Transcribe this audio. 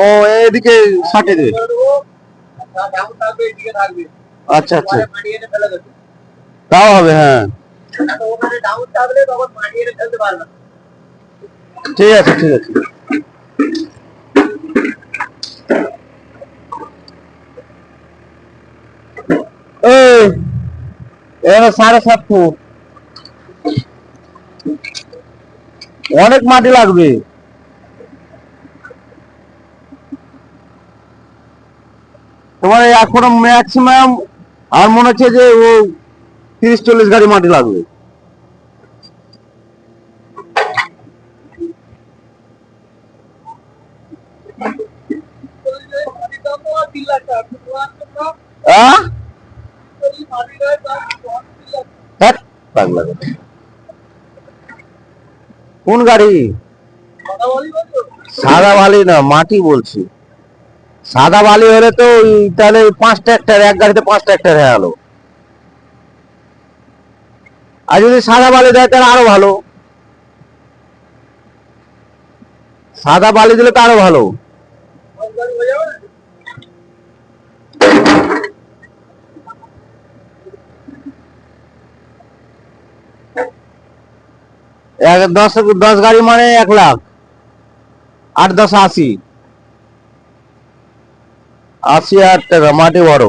ও এদিকে ষাটে দেবে। আচ্ছা আচ্ছা, তাও হবে, হ্যাঁ ঠিক আছে ঠিক আছে। এই এবার 7.5 ফুট, অনেক মাটি লাগবে। তোমার এখনো ম্যাক্সিমাম আর মনে হচ্ছে যে ও 30-40 গাড়ি মাটি লাগবে। কোন গাড়ি? সাদা বালি না, মাটি বলছি। সাদা বালি হলে তো তাহলে 5 ট্রাক্টর, এক গাড়িতে 5 ট্রাক্টর হয়ে গেল। আর যদি সাদা বালি দেয় তাহলে আরো ভালো, সাদা বালি দিলে তো আরো ভালো। দশ গাড়ি মানে 1 লাখ, 8 10 80, 80,000 টাকা মাটি বড়।